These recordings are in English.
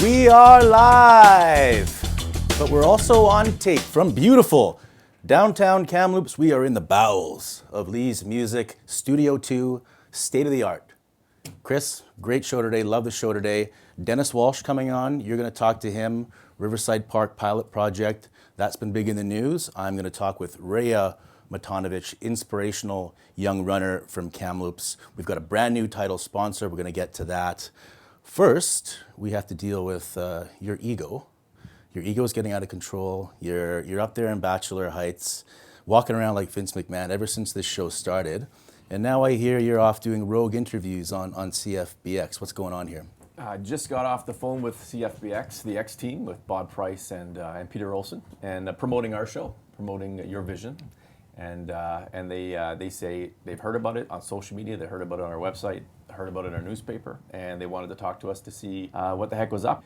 We are live, but we're also on tape from beautiful downtown Kamloops. We are in the bowels of Lee's Music, Studio 2, state of the art. Chris, great show today, love the show today. Denis Walsh coming on, you're going to talk to him, Riverside Park pilot project, that's been big in the news. I'm going to talk with Raiya Matonovich, inspirational young runner from Kamloops. We've got a brand new title sponsor, we're going to get to that. First, we have to deal with your ego. Your ego is getting out of control. You're up there in Bachelor Heights, walking around like Vince McMahon ever since this show started. And now I hear you're off doing rogue interviews on CFBX. What's going on here? I just got off the phone with CFBX, the X team, with Bob Price and Peter Olson, and promoting our show, promoting your vision. And they say they've heard about it on social media, they heard about it on our website, heard about it in our newspaper, and they wanted to talk to us to see what the heck was up.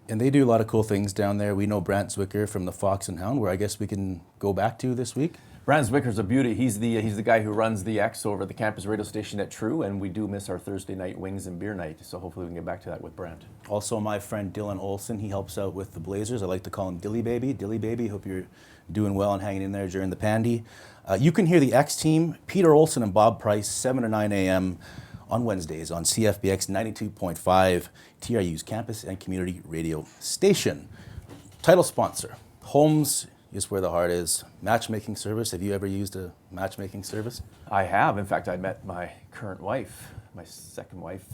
And they do a lot of cool things down there. We know Brant Zwicker from the Fox and Hound, where I guess we can go back to this week. Brant Zwicker's a beauty. He's the guy who runs the X over at the campus radio station at True, and we do miss our Thursday night wings and beer night, so hopefully we can get back to that with Brant. Also my friend Dylan Olson, he helps out with the Blazers. I like to call him Dilly Baby. Dilly Baby, hope you're doing well and hanging in there during the pandy. You can hear the X team, Peter Olson and Bob Price, 7 to 9 a.m. on Wednesdays on CFBX 92.5, TRU's campus and community radio station. Title sponsor, Homes is where the heart is. Matchmaking service. Have you ever used a matchmaking service? I have. In fact, I met my current wife, my second wife,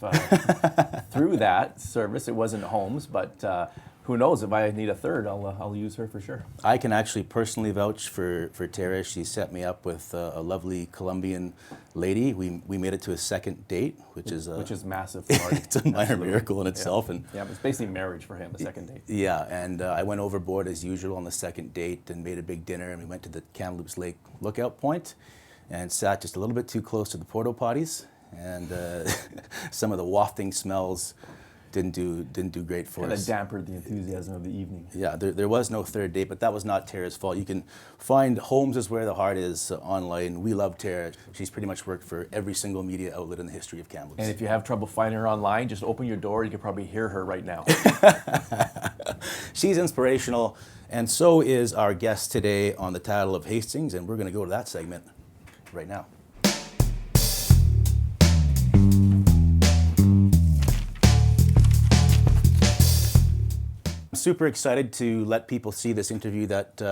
through that service. It wasn't Homes, but who knows? If I need a third, I'll use her for sure. I can actually personally vouch for Tara. She set me up with a lovely Colombian lady. We made it to a second date, which is massive for Marty. It's a minor miracle in itself. Yeah. And yeah, it's basically marriage for him, a second date. Yeah, and I went overboard as usual on the second date and made a big dinner, and we went to the Kamloops Lake lookout point and sat just a little bit too close to the porta potties, and some of the wafting smells didn't do great for us. And it dampened the enthusiasm of the evening. Yeah, there was no third date, but that was not Tara's fault. You can find Homes is Where the Heart Is online. We love Tara. She's pretty much worked for every single media outlet in the history of Kamloops. And if you have trouble finding her online, just open your door. You can probably hear her right now. She's inspirational, and so is our guest today on the Title of Hastings, and we're going to go to that segment right now. Super excited to let people see this interview that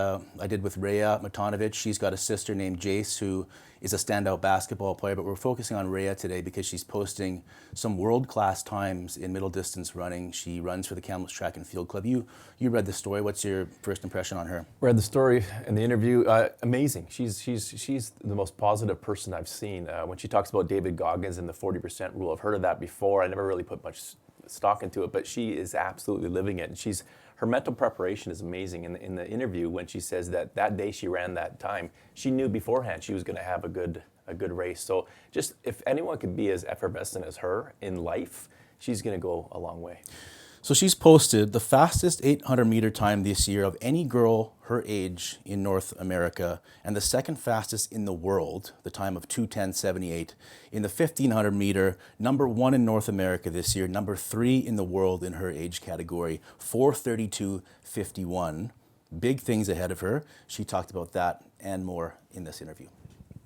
I did with Raiya Matonovich. She's got a sister named Jace who is a standout basketball player, but we're focusing on Raiya today because she's posting some world-class times in middle distance running. She runs for the Kamloops Track and Field Club. You read the story. What's your first impression on her? Read the story and the interview. Amazing. She's the most positive person I've seen. When she talks about David Goggins and the 40% rule, I've heard of that before. I never really put much stock into it, but she is absolutely living it, and her mental preparation is amazing. In the interview, when she says that day she ran that time, she knew beforehand she was going to have a good race. So just if anyone could be as effervescent as her in life, she's going to go a long way. So she's posted the fastest 800-meter time this year of any girl her age in North America, and the second fastest in the world, the time of 2:10.78. In the 1,500-meter, number 1 in North America this year, number 3 in the world in her age category, 4:32.51. Big things ahead of her. She talked about that and more in this interview.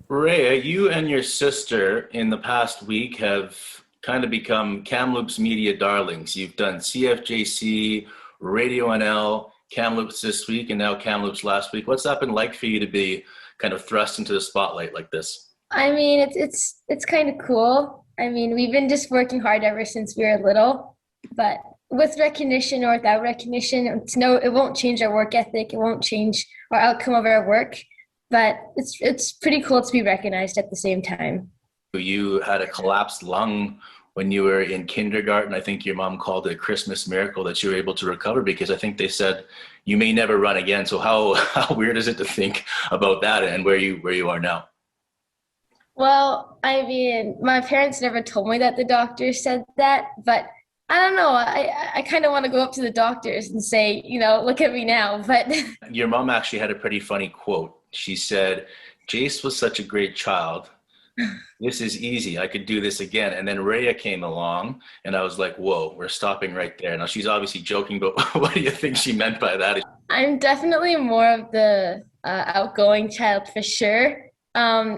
Raiya, you and your sister in the past week have kind of become Kamloops media darlings. You've done CFJC, Radio NL, Kamloops This Week, and now Kamloops Last Week. What's that been like for you to be kind of thrust into the spotlight like this? I mean, it's kind of cool. I mean, we've been just working hard ever since we were little, but with recognition or without recognition, it won't change our work ethic. It won't change our outcome of our work, but it's pretty cool to be recognized at the same time. You had a collapsed lung when you were in kindergarten. I think your mom called it a Christmas miracle that you were able to recover, because I think they said you may never run again. So how weird is it to think about that and where you are now? Well, I mean, my parents never told me that the doctors said that, but I don't know. I kind of want to go up to the doctors and say, look at me now. But your mom actually had a pretty funny quote. She said, "Jace was such a great child this is easy. I could do this again. And then Raiya came along and I was like, whoa, we're stopping right there. Now she's obviously joking, but what do you think she meant by that? I'm definitely more of the outgoing child for sure. I'm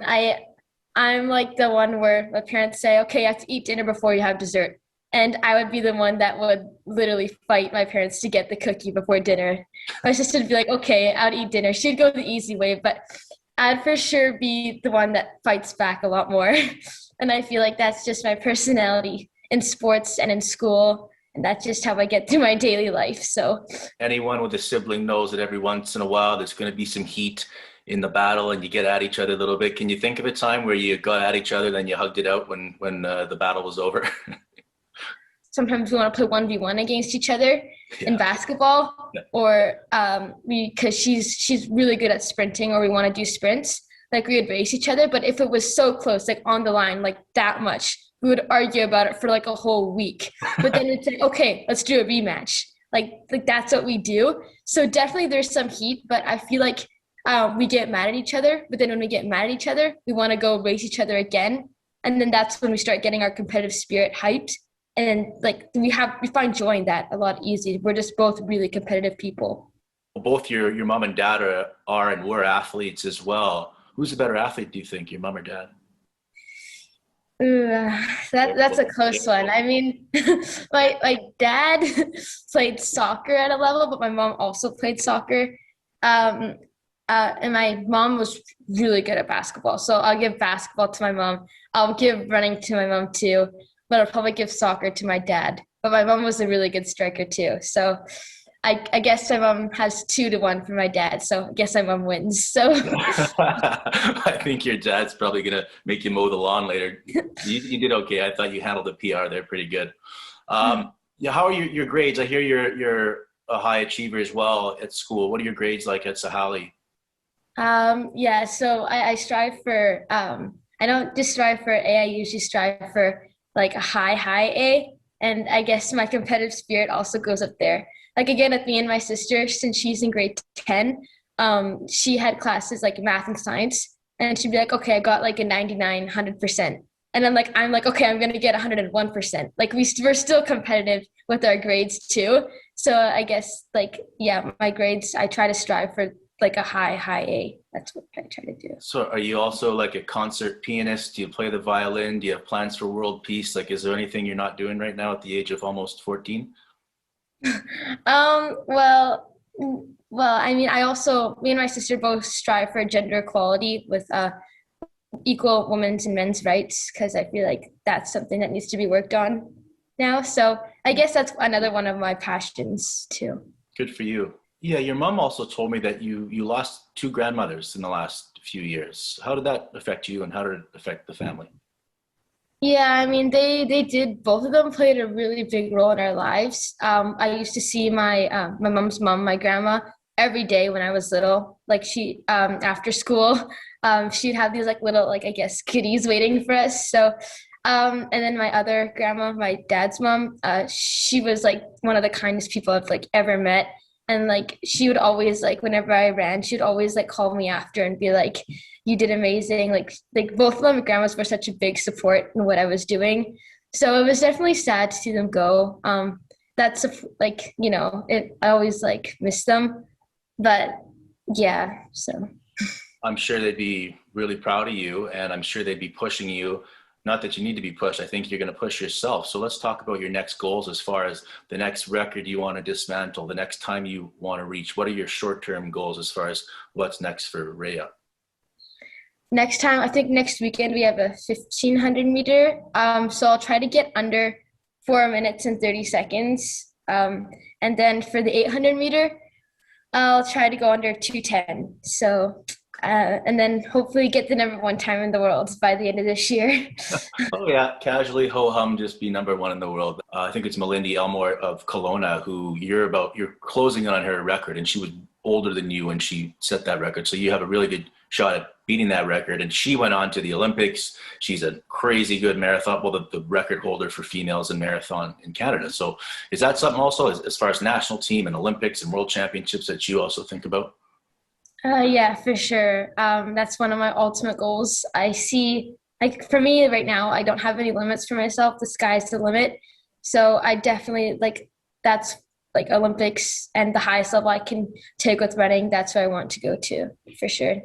like the one where my parents say, okay, you have to eat dinner before you have dessert. And I would be the one that would literally fight my parents to get the cookie before dinner. My sister would be like, okay, I'd eat dinner. She'd go the easy way, but I'd for sure be the one that fights back a lot more. And I feel like that's just my personality in sports and in school. And that's just how I get through my daily life. So Anyone with a sibling knows that every once in a while there's going to be some heat in the battle and you get at each other a little bit. Can you think of a time where you got at each other, then you hugged it out when the battle was over? sometimes we want to play 1v1 against each other in Yeah. basketball, Yeah. or because she's really good at sprinting, or we want to do sprints, like we would race each other. But if it was so close, like on the line, like that much, we would argue about it for like a whole week. But then it's like, okay, let's do a rematch. Like that's what we do. So definitely there's some heat, but I feel like we get mad at each other. But then when we get mad at each other, we want to go race each other again. And then that's when we start getting our competitive spirit hyped. And like we find joy in that a lot easier. We're just both really competitive people. Both your mom and dad are and were athletes as well. Who's a better athlete, do you think, your mom or dad? Ooh, that's a close one. I mean, my dad played soccer at a level, but my mom also played soccer. Um, and my mom was really good at basketball, so I'll give basketball to my mom. I'll give running to my mom too, but I'll probably give soccer to my dad. But my mom was a really good striker too, so I guess my mom has 2-1 for my dad. So I guess my mom wins. So I think your dad's probably going to make you mow the lawn later. You did okay. I thought you handled the PR there pretty good. Yeah, how are your grades? I hear you're a high achiever as well at school. What are your grades like at Sahali? yeah, so I strive for I don't just strive for A, I usually strive for like a high A. And I guess my competitive spirit also goes up there. Like again, with me and my sister, since she's in grade 10, she had classes like math and science, and she'd be like, okay, I got like a 99, 100%. And I'm like, okay, I'm gonna get 101%. Like we're still competitive with our grades too. So I guess like, yeah, my grades, I try to strive for like a high A. That's what I try to do. So are you also like a concert pianist? Do you play the violin? Do you have plans for world peace? Like, is there anything you're not doing right now at the age of almost 14? Well, I mean, me and my sister both strive for gender equality with equal women's and men's rights, because I feel like that's something that needs to be worked on now. So I guess that's another one of my passions too. Good for you. Yeah, your mom also told me that you lost 2 grandmothers in the last few years. How did that affect you and how did it affect the family? Yeah, I mean, they did. Both of them played a really big role in our lives. I used to see my mom's mom, my grandma, every day when I was little. Like she, after school, she'd have these like little, like I guess, kitties waiting for us. So, and then my other grandma, my dad's mom, she was like one of the kindest people I've like ever met. And like she would always like whenever I ran, she'd always like call me after and be like, you did amazing. Like both of them grandmas were such a big support in what I was doing. So it was definitely sad to see them go. That's like, I always like miss them. But yeah, so I'm sure they'd be really proud of you and I'm sure they'd be pushing you. Not that you need to be pushed. I think you're going to push yourself. So let's talk about your next goals as far as the next record you want to dismantle, the next time you want to reach. What are your short-term goals as far as what's next for Raiya? next time, I think next weekend we have a 1500 meter. So I'll try to get under 4 minutes and 30 seconds. And then for the 800 meter, I'll try to go under 2:10. So, and then hopefully get the #1 time in the world by the end of this year. Oh yeah, casually ho-hum, just be #1 in the world. I think it's Melindy Elmore of Kelowna who you're closing on her record, and she was older than you when she set that record. So you have a really good shot at beating that record. And she went on to the Olympics. She's a crazy good marathon, well, the record holder for females in marathon in Canada. So is that something also as far as national team and Olympics and world championships that you also think about? Yeah, for sure. That's one of my ultimate goals. I like for me right now, I don't have any limits for myself. The sky's the limit. So I definitely like that's like Olympics and the highest level I can take with running. That's what I want to go to for sure.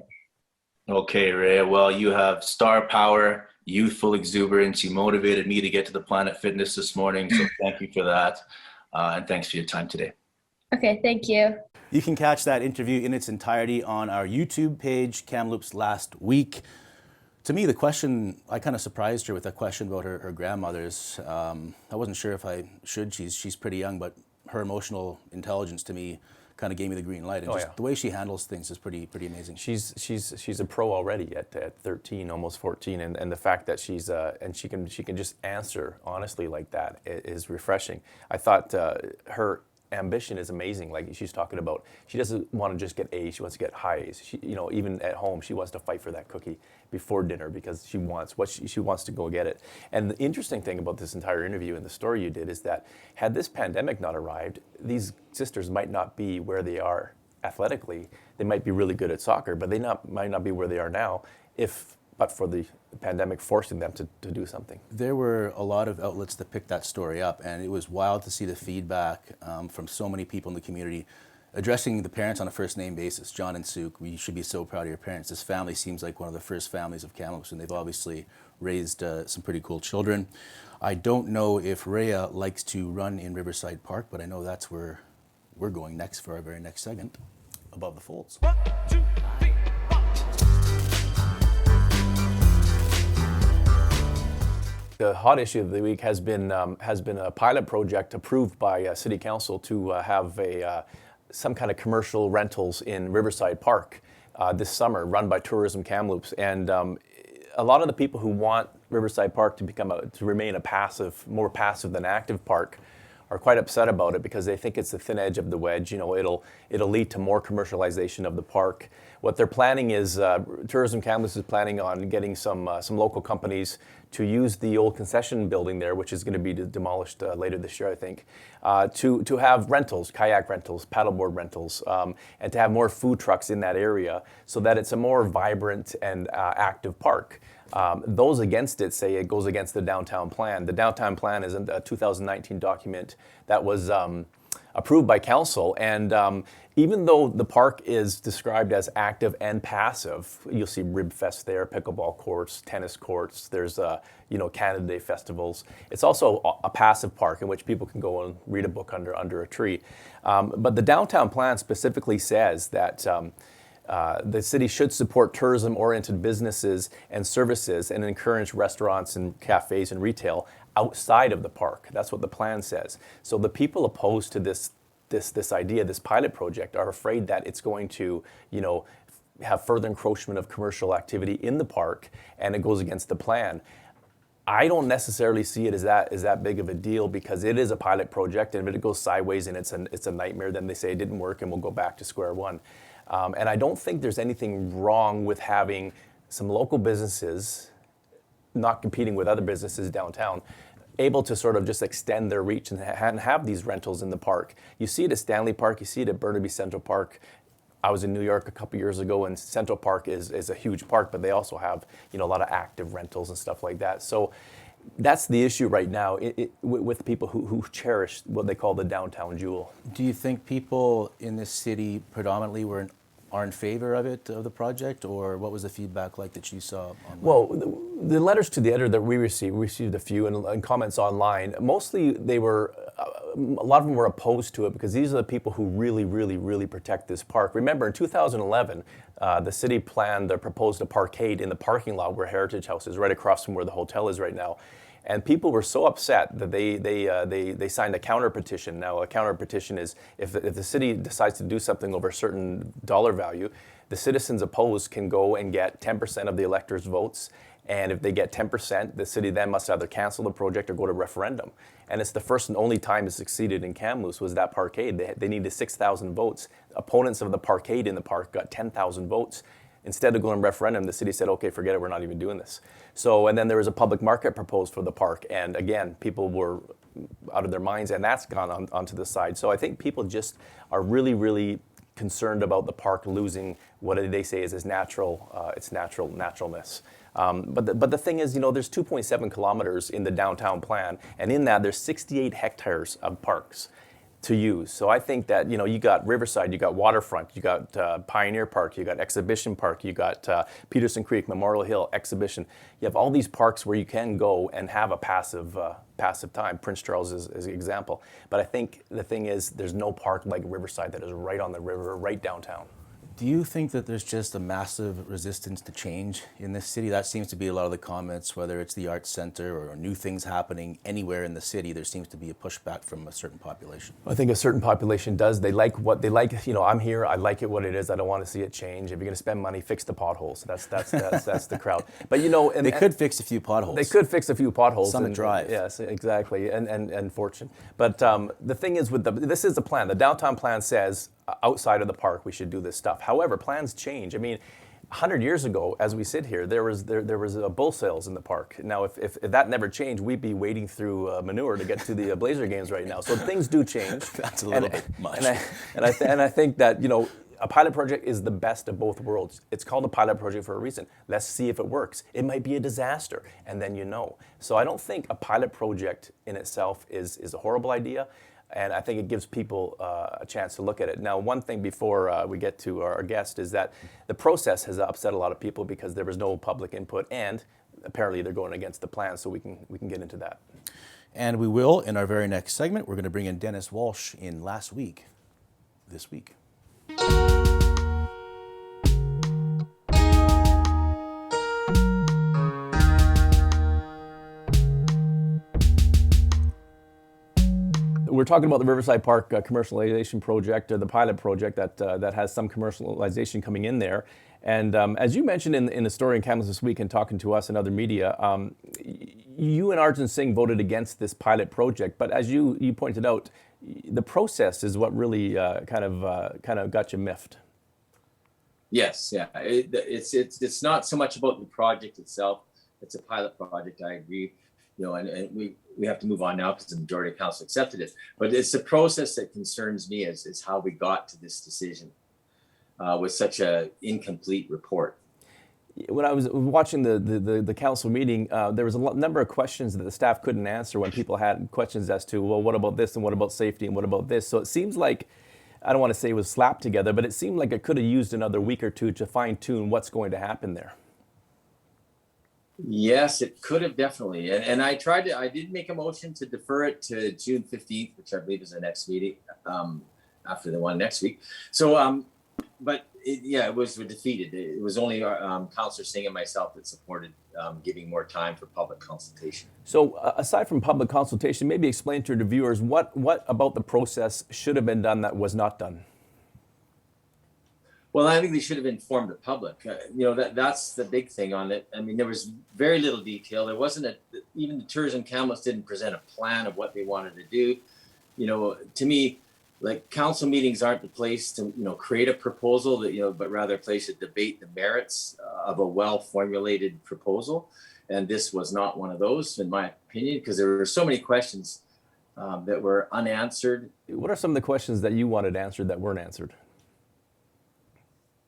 Okay, Raiya. Well, you have star power, youthful exuberance. You motivated me to get to the Planet Fitness this morning. So thank you for that. And thanks for your time today. Okay, thank you. You can catch that interview in its entirety on our YouTube page, Kamloops Last Week. To me, the question, I kind of surprised her with a question about her grandmothers. I wasn't sure if I should. She's pretty young, but her emotional intelligence to me kind of gave me the green light. And the way she handles things is pretty amazing. She's a pro already at 13, almost 14, and the fact that she's and she can just answer honestly like that is refreshing. I thought her ambition is amazing. Like she's talking about, she doesn't want to just get A's, she wants to get high A's. She, even at home, she wants to fight for that cookie before dinner because she wants she wants to go get it. And the interesting thing about this entire interview and the story you did is that had this pandemic not arrived, these sisters might not be where they are athletically. They might be really good at soccer, but they might not be where they are now but for the pandemic forcing them to do something. There were a lot of outlets that picked that story up, and it was wild to see the feedback from so many people in the community addressing the parents on a first name basis. John and Sue, we should be so proud of your parents. This family seems like one of the first families of Kamloops, and they've obviously raised some pretty cool children. I don't know if Raiya likes to run in Riverside Park, but I know that's where we're going next for our very next segment, Above the Folds. 1, 2, 3. The hot issue of the week has been a pilot project approved by City Council to have some kind of commercial rentals in Riverside Park this summer, run by Tourism Kamloops. And a lot of the people who want Riverside Park to remain more passive than active park are quite upset about it because they think it's the thin edge of the wedge. It'll lead to more commercialization of the park. What they're planning is Tourism Kamloops is planning on getting some local companies to use the old concession building there, which is going to be demolished later this year, I think, to have rentals, kayak rentals, paddleboard rentals, and to have more food trucks in that area so that it's a more vibrant and active park. Those against it say it goes against the downtown plan. The downtown plan is a 2019 document that was approved by council, and even though the park is described as active and passive, you'll see Rib Fest there, pickleball courts, tennis courts, there's Canada Day festivals. It's also a passive park in which people can go and read a book under a tree. But the downtown plan specifically says that the city should support tourism-oriented businesses and services and encourage restaurants and cafes and retail outside of the park. That's what the plan says. So the people opposed to this idea, this pilot project, are afraid that it's going to, have further encroachment of commercial activity in the park, and it goes against the plan. I don't necessarily see it as that big of a deal because it is a pilot project, and if it goes sideways and it's a nightmare, then they say it didn't work and we'll go back to square one. And I don't think there's anything wrong with having some local businesses not competing with other businesses downtown, able to sort of just extend their reach and have these rentals in the park. You see it at Stanley Park, you see it at Burnaby Central Park. I was in New York a couple years ago, and Central Park is a huge park, but they also have a lot of active rentals and stuff like that. So that's the issue right now with people who cherish what they call the downtown jewel. Do you think people in this city predominantly are in favor of the project, or what was the feedback like that you saw online? Well, the letters to the editor that we received a few, and comments online. Mostly a lot of them were opposed to it because these are the people who really, really, really protect this park. Remember, in 2011, the city proposed a parkade in the parking lot where Heritage House is, right across from where the hotel is right now. And people were so upset that they signed a counter petition. Now, a counter petition is if the city decides to do something over a certain dollar value, the citizens opposed can go and get 10% of the electors' votes. And if they get 10%, the city then must either cancel the project or go to referendum. And it's the first and only time it succeeded in Kamloops was that parkade. They needed 6,000 votes. Opponents of the parkade in the park got 10,000 votes. Instead of going referendum, the city said, okay, forget it, we're not even doing this. So, and then there was a public market proposed for the park. And again, people were out of their minds, and that's gone onto the side. So I think people just are really, really concerned about the park losing what they say is its naturalness. But the thing is, there's 2.7 kilometers in the downtown plan, and in that there's 68 hectares of parks to use. So I think that, you got Riverside, you got Waterfront, you got Pioneer Park, you got Exhibition Park, you got Peterson Creek, Memorial Hill, Exhibition. You have all these parks where you can go and have a passive time. Prince Charles is an example. But I think the thing is, there's no park like Riverside that is right on the river, right downtown. Do you think that there's just a massive resistance to change in this city? That seems to be a lot of the comments, whether it's the Arts Center or new things happening anywhere in the city, there seems to be a pushback from a certain population. I think a certain population does. They like what they like. I'm here. I like it what it is. I don't want to see it change. If you're going to spend money, fix the potholes. That's the crowd. But they could fix a few potholes. They could fix a few potholes. Summit Drive. Yes, exactly. And Fortune. But the thing is, this is the plan. The downtown plan says outside of the park we should do this stuff. However, plans change. I mean, 100 years ago, as we sit here, there was bull sales in the park. Now, if that never changed, we'd be wading through manure to get to the Blazer games right now. So things do change. That's a little bit much. And I think that a pilot project is the best of both worlds. It's called a pilot project for a reason. Let's see if it works. It might be a disaster, and then So I don't think a pilot project in itself is a horrible idea. And I think it gives people a chance to look at it. Now, one thing before we get to our guest is that the process has upset a lot of people because there was no public input, and apparently they're going against the plan. So we can get into that. And we will in our very next segment. We're going to bring in Denis Walsh in this week. We're talking about the Riverside Park commercialization project, or the pilot project that has some commercialization coming in there. And as you mentioned in the story in Kamloops This Week and talking to us and other media, you and Arjun Singh voted against this pilot project. But as you pointed out, the process is what really kind of got you miffed. Yes, yeah. It's not so much about the project itself. It's a pilot project. I agree. And we have to move on now because the majority of council accepted it. But it's the process that concerns me is how we got to this decision with such an incomplete report. When I was watching the council meeting, there was a number of questions that the staff couldn't answer when people had questions as to, well, what about this and what about safety and what about this? So it seems like, I don't want to say it was slapped together, but it seemed like it could have used another week or two to fine tune what's going to happen there. Yes, it could have definitely. And I did make a motion to defer it to June 15th, which I believe is the next meeting after the one next week. So, but it was defeated. It was only Councillor Singh and myself that supported giving more time for public consultation. So aside from public consultation, maybe explain to the viewers what about the process should have been done that was not done. Well, I think they should have informed the public. That's the big thing on it. I mean, there was very little detail. There wasn't even the Tourism Kamloops didn't present a plan of what they wanted to do. To me, like, council meetings aren't the place to create a proposal that but rather a place to debate the merits of a well-formulated proposal. And this was not one of those, in my opinion, because there were so many questions that were unanswered. What are some of the questions that you wanted answered that weren't answered?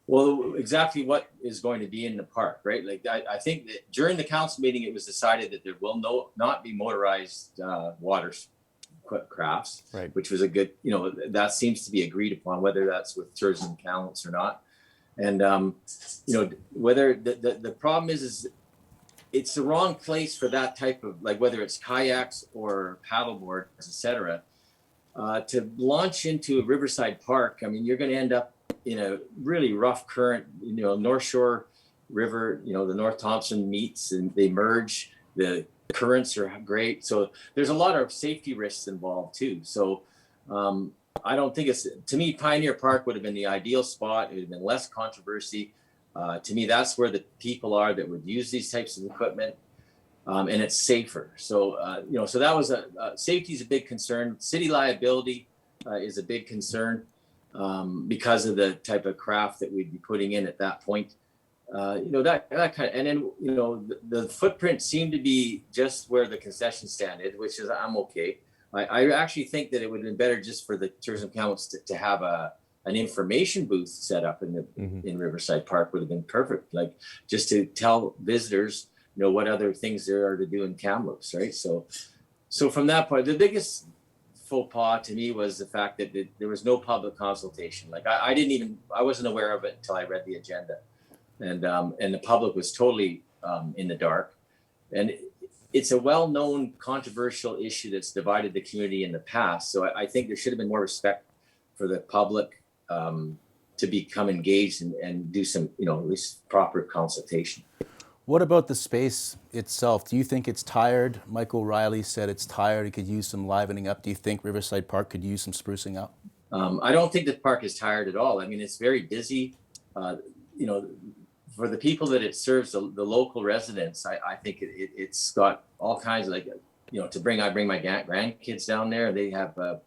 Well, exactly what is going to be in the park, right? Like, I think that during the council meeting, it was decided that there will not be motorized watercrafts, right? Which was a good, that seems to be agreed upon, whether that's with Tourism Kamloops or not. And, whether the problem is it's the wrong place for that type of, like, whether it's kayaks or paddleboards, etc. To launch into a Riverside Park, I mean, you're going to end up in a really rough current, North Shore River, the North Thompson meets and they merge. The currents are great. So there's a lot of safety risks involved too. So I don't think to me, Pioneer Park would have been the ideal spot. It would have been less controversy. To me, that's where the people are that would use these types of equipment. And it's safer. So, so that was safety is a big concern. City liability is a big concern. Because of the type of craft that we'd be putting in at that point, that kind of, and then, the footprint seemed to be just where the concession stand is, which is, I'm okay. I actually think that it would have been better just for the Tourism Kamloops to have a an information booth set up in Riverside Park would have been perfect. Like just to tell visitors, what other things there are to do in Kamloops, right? So from that point, the biggest faux pas to me was the fact that there was no public consultation. Like I wasn't aware of it until I read the agenda, and the public was totally in the dark. And it's a well-known controversial issue that's divided the community in the past. So I think there should have been more respect for the public to become engaged and do some, at least proper consultation. What about the space itself? Do you think it's tired? Michael Riley said it's tired. It could use some livening up. Do you think Riverside Park could use some sprucing up? I don't think the park is tired at all. I mean, it's very busy. For the people that it serves, the local residents, I think it's got all kinds of I bring my grandkids down there. They have a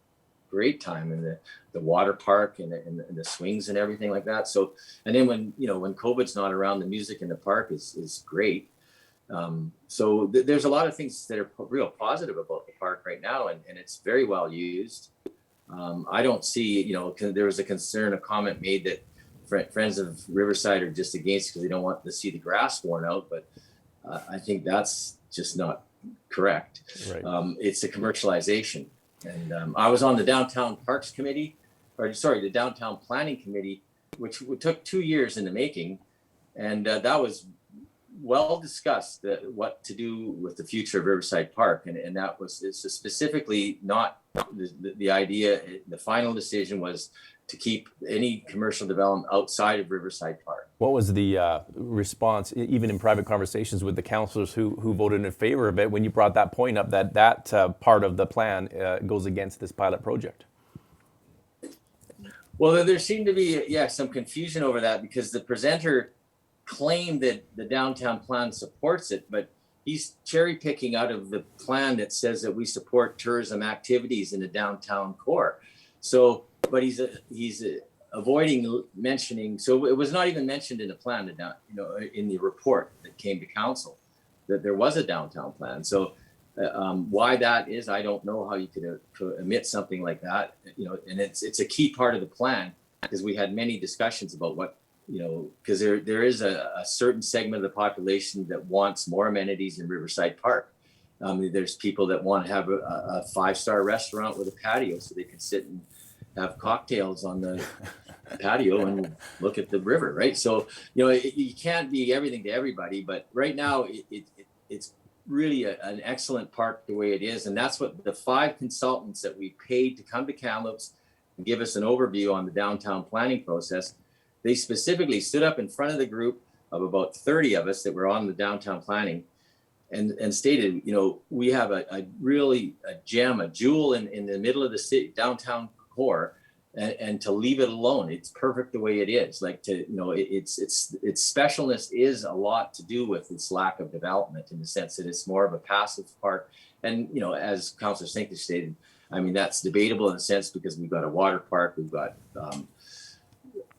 great time in the water park and the swings and everything like that. So, and then when COVID's not around, the music in the park is great. So there's a lot of things that are real positive about the park right now, and it's very well used. I don't see, there was a comment made that Friends of Riverside are just against because they don't want to see the grass worn out, but I think that's just not correct. Right. It's a commercialization. And I was on the Downtown Parks Committee, the Downtown Planning Committee, which took 2 years in the making. And that was well discussed, what to do with the future of Riverside Park. And that was specifically not the idea. The final decision was to keep any commercial development outside of Riverside Park. What was the response, even in private conversations with the councillors who voted in favor of it, when you brought that point up that part of the plan goes against this pilot project? Well, there seemed to be, some confusion over that because the presenter claimed that the downtown plan supports it, but he's cherry picking out of the plan that says that we support tourism activities in the downtown core. So, but he's avoiding mentioning. So it was not even mentioned in the plan, in the report that came to council, that there was a downtown plan. So why that is, I don't know how you could omit something like that. And it's a key part of the plan because we had many discussions about what, because there is a certain segment of the population that wants more amenities in Riverside Park. There's people that want to have a 5-star restaurant with a patio so they can sit and have cocktails on the patio and look at the river, right? So, you can't be everything to everybody, but right now it's really an excellent park the way it is. And that's what the 5 consultants that we paid to come to Kamloops and give us an overview on the downtown planning process, they specifically stood up in front of the group of about 30 of us that were on the downtown planning and stated, we have a gem, a jewel in the middle of the city, downtown core, and to leave it alone, it's perfect the way it is. Like its specialness is a lot to do with its lack of development in the sense that it's more of a passive park. And as Councillor Sinkler stated, I mean that's debatable in a sense because we've got a water park, we've got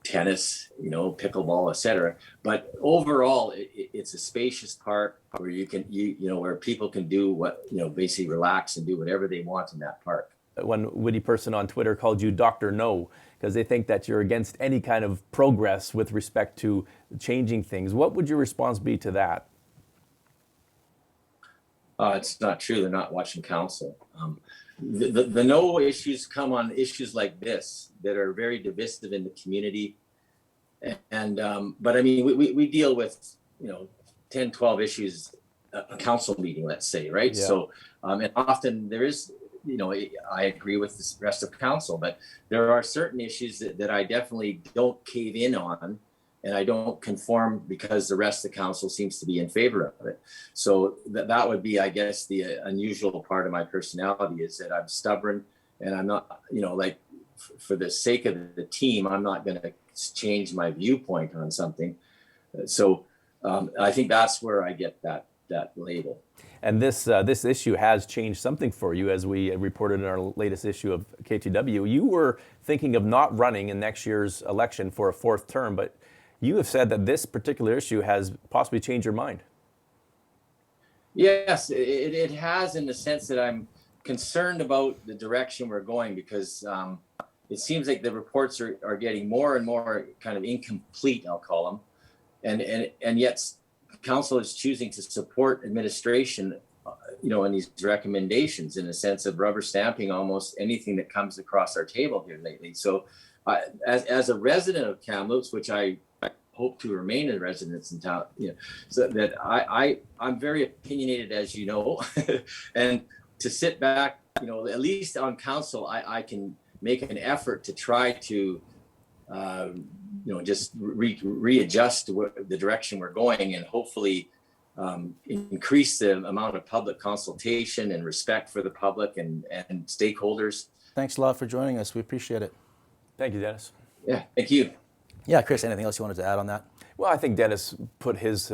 tennis, pickleball, etc. But overall, it's a spacious park where where people can do what basically relax and do whatever they want in that park. One witty person on Twitter called you Dr. No because they think that you're against any kind of progress with respect to changing things. What would your response be to that? It's not true. They're not watching council. The no issues come on issues like this that are very divisive in the community. And but I mean, we deal with 10, 12 issues a council meeting, let's say, right? Yeah. So and often there is. I agree with the rest of council, but there are certain issues that I definitely don't cave in on, and I don't conform because the rest of the council seems to be in favor of it. So that would be, I guess, the unusual part of my personality is that I'm stubborn, and I'm not, for the sake of the team, I'm not going to change my viewpoint on something. So I think that's where I get that label. And this issue has changed something for you, as we reported in our latest issue of KTW. You were thinking of not running in next year's election for a 4th term, but you have said that this particular issue has possibly changed your mind. Yes, it has, in the sense that I'm concerned about the direction we're going because, it seems like the reports are getting more and more kind of incomplete, I'll call them. And yet council is choosing to support administration, in these recommendations, in a sense of rubber stamping almost anything that comes across our table here lately. So as a resident of Kamloops, which I hope to remain a resident in town, so that I'm very opinionated, as you know, and to sit back, at least on council, I can make an effort to try to just readjust the direction we're going, and hopefully increase the amount of public consultation and respect for the public and stakeholders. Thanks a lot for joining us. We appreciate it. Thank you, Dennis. Yeah, thank you. Yeah, Chris, anything else you wanted to add on that? Well, I think Dennis put his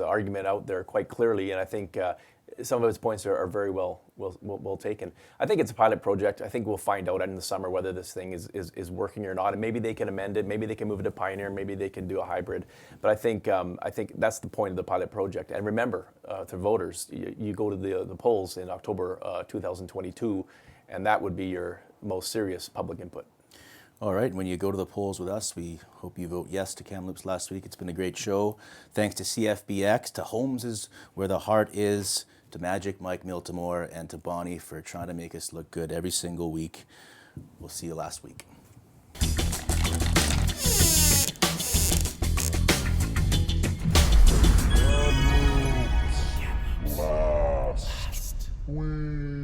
argument out there quite clearly, and I think some of his points are very well taken. I think it's a pilot project. I think we'll find out in the summer whether this thing is working or not, and maybe they can amend it. Maybe they can move it to Pioneer. Maybe they can do a hybrid. But I think that's the point of the pilot project. And remember, to voters, you go to the polls in October 2022, and that would be your most serious public input. All right, when you go to the polls with us, we hope you vote yes to Kamloops last week. It's been a great show. Thanks to CFBX, to Homes is Where the Heart Is, to Magic Mike Miltimore, and to Bonnie for trying to make us look good every single week. We'll see you last week. Last week.